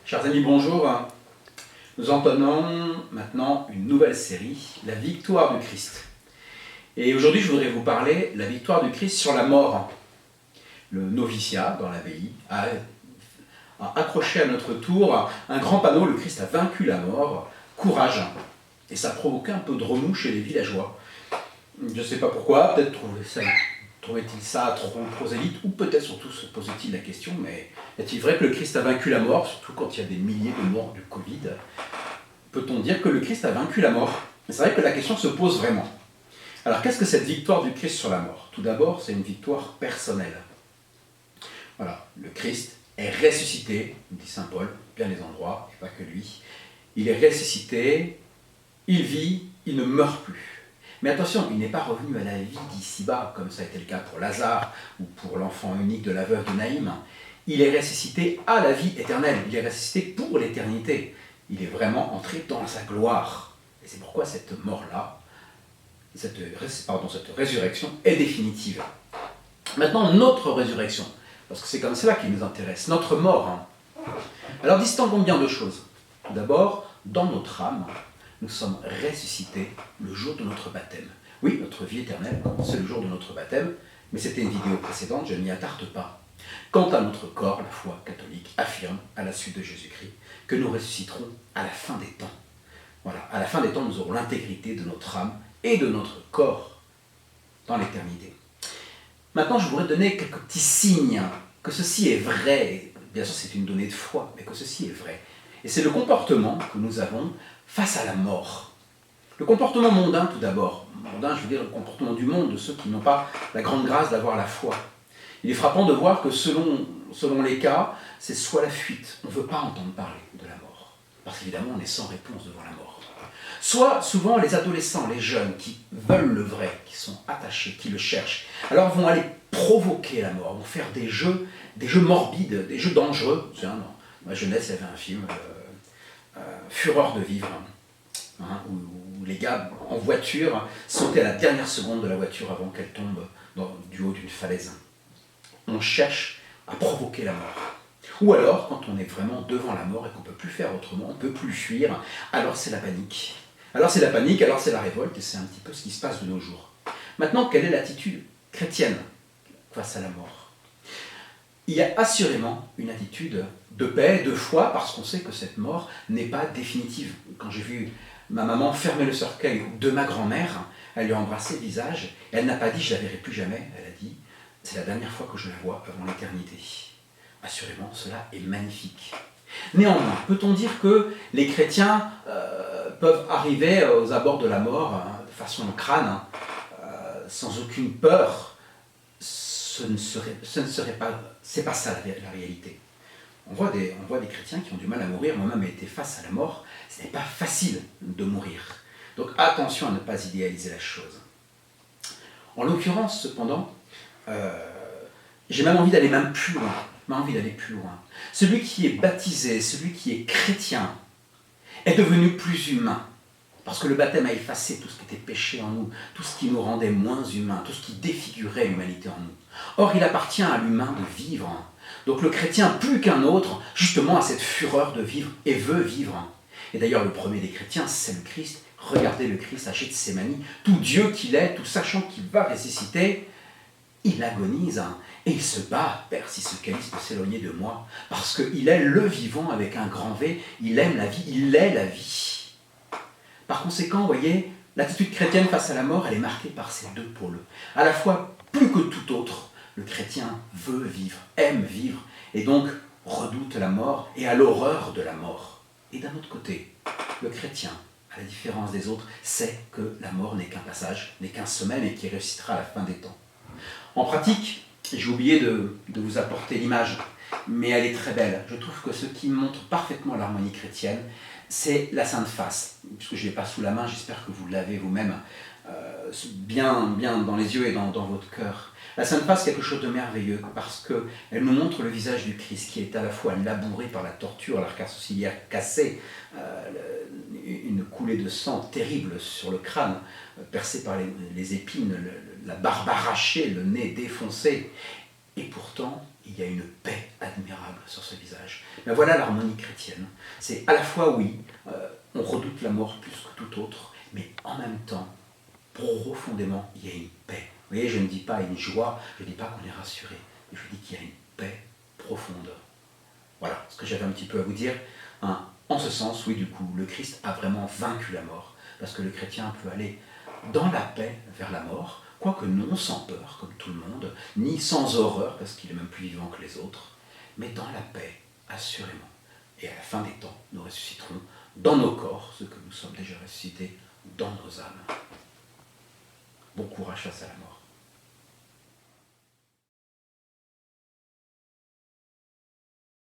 Chers amis, bonjour. Nous entendons maintenant une nouvelle série, la victoire du Christ. Et aujourd'hui, je voudrais vous parler de la victoire du Christ sur la mort. Le noviciat dans l'abbaye a accroché à notre tour un grand panneau, le Christ a vaincu la mort, courage. Et ça a provoqué un peu de remous chez les villageois. Je ne sais pas pourquoi, peut-être trouvait-il ça trop prosélyte, ou peut-être surtout se posait-il la question, mais est-il vrai que le Christ a vaincu la mort, surtout quand il y a des milliers de morts du Covid? Peut-on dire que le Christ a vaincu la mort? C'est vrai que la question se pose vraiment. Alors qu'est-ce que cette victoire du Christ sur la mort? Tout d'abord, c'est une victoire personnelle. Voilà, le Christ est ressuscité, dit saint Paul, bien des endroits, et pas que lui. Il est ressuscité, il vit, il ne meurt plus. Mais attention, il n'est pas revenu à la vie d'ici-bas, comme ça a été le cas pour Lazare ou pour l'enfant unique de la veuve de Naïm. Il est ressuscité à la vie éternelle, il est ressuscité pour l'éternité. Il est vraiment entré dans sa gloire. Et c'est pourquoi cette mort-là, cette résurrection est définitive. Maintenant, notre résurrection, parce que c'est comme cela qui nous intéresse, notre mort. Alors distinguons bien deux choses. Tout d'abord, dans notre âme, nous sommes ressuscités le jour de notre baptême. Oui, notre vie éternelle, c'est le jour de notre baptême, mais c'était une vidéo précédente, je n'y attarde pas. Quant à notre corps, la foi catholique affirme, à la suite de Jésus-Christ, que nous ressusciterons à la fin des temps. Voilà, à la fin des temps, nous aurons l'intégrité de notre âme et de notre corps dans l'éternité. Maintenant, je voudrais donner quelques petits signes que ceci est vrai. Bien sûr, c'est une donnée de foi, mais que ceci est vrai. Et c'est le comportement que nous avons face à la mort. Le comportement mondain, tout d'abord. Mondain, je veux dire le comportement du monde, de ceux qui n'ont pas la grande grâce d'avoir la foi. Il est frappant de voir que selon les cas, c'est soit la fuite, on ne veut pas entendre parler de la mort, parce qu'évidemment on est sans réponse devant la mort. Soit souvent les adolescents, les jeunes qui veulent le vrai, qui sont attachés, qui le cherchent, alors vont aller provoquer la mort, vont faire des jeux morbides, des jeux dangereux. Dans ma jeunesse, il y avait un film, Fureur de vivre, où les gars en voiture sautaient à la dernière seconde de la voiture avant qu'elle tombe du haut d'une falaise. On cherche à provoquer la mort. Ou alors, quand on est vraiment devant la mort et qu'on ne peut plus faire autrement, on ne peut plus fuir, alors c'est la panique. Alors c'est la panique, alors c'est la révolte, et c'est un petit peu ce qui se passe de nos jours. Maintenant, quelle est l'attitude chrétienne face à la mort? Il y a assurément une attitude de paix, de foi, parce qu'on sait que cette mort n'est pas définitive. Quand j'ai vu ma maman fermer le cercueil de ma grand-mère, elle lui a embrassé le visage, et elle n'a pas dit « je ne la verrai plus jamais », elle a dit « c'est la dernière fois que je la vois avant l'éternité ». Assurément, cela est magnifique. Néanmoins, peut-on dire que les chrétiens peuvent arriver aux abords de la mort de façon crâne, sans aucune peur? C'est pas ça la réalité. On voit des chrétiens qui ont du mal à mourir. Moi-même j'ai été face à la mort. Ce n'est pas facile de mourir. Donc attention à ne pas idéaliser la chose. En l'occurrence, cependant, j'ai même envie d'aller plus loin. Celui qui est baptisé, celui qui est chrétien, est devenu plus humain. Parce que le baptême a effacé tout ce qui était péché en nous, tout ce qui nous rendait moins humains, tout ce qui défigurait l'humanité en nous. Or, il appartient à l'humain de vivre. Donc le chrétien, plus qu'un autre, justement a cette fureur de vivre et veut vivre. Et d'ailleurs, le premier des chrétiens, c'est le Christ. Regardez le Christ à Gethsémani, tout Dieu qu'il est, tout sachant qu'il va ressusciter, il agonise et il se bat. Père, si ce calice peut s'éloigner de moi, parce qu'il est le vivant avec un grand V, il aime la vie, il est la vie. Par conséquent, vous voyez, l'attitude chrétienne face à la mort, elle est marquée par ces deux pôles. À la fois, plus que tout autre, le chrétien veut vivre, aime vivre, et donc redoute la mort et a l'horreur de la mort. Et d'un autre côté, le chrétien, à la différence des autres, sait que la mort n'est qu'un passage, n'est qu'un sommeil et qu'il ressuscitera à la fin des temps. En pratique, j'ai oublié de vous apporter l'image, mais elle est très belle. Je trouve que ce qui montre parfaitement l'harmonie chrétienne, c'est la Sainte Face. Puisque je ne l'ai pas sous la main, j'espère que vous l'avez vous-même bien dans les yeux et dans votre cœur. La Sainte Face, c'est quelque chose de merveilleux, parce qu'elle nous montre le visage du Christ, qui est à la fois labouré par la torture, l'arcade sourcilière cassée, une coulée de sang terrible sur le crâne, percé par les épines, la barbe arrachée, le nez défoncé. Et pourtant, il y a une paix admirable sur ce visage. Mais voilà l'harmonie chrétienne. C'est à la fois, oui, on redoute la mort plus que tout autre, mais en même temps, profondément, il y a une paix. Vous voyez, je ne dis pas une joie, je ne dis pas qu'on est rassuré, mais je dis qu'il y a une paix profonde. Voilà ce que j'avais un petit peu à vous dire. En ce sens, oui, du coup, le Christ a vraiment vaincu la mort, parce que le chrétien peut aller dans la paix vers la mort, quoique non sans peur, comme tout le monde, ni sans horreur, parce qu'il est même plus vivant que les autres, mais dans la paix, assurément. Et à la fin des temps, nous ressusciterons dans nos corps, ceux que nous sommes déjà ressuscités, dans nos âmes. Bon courage face à la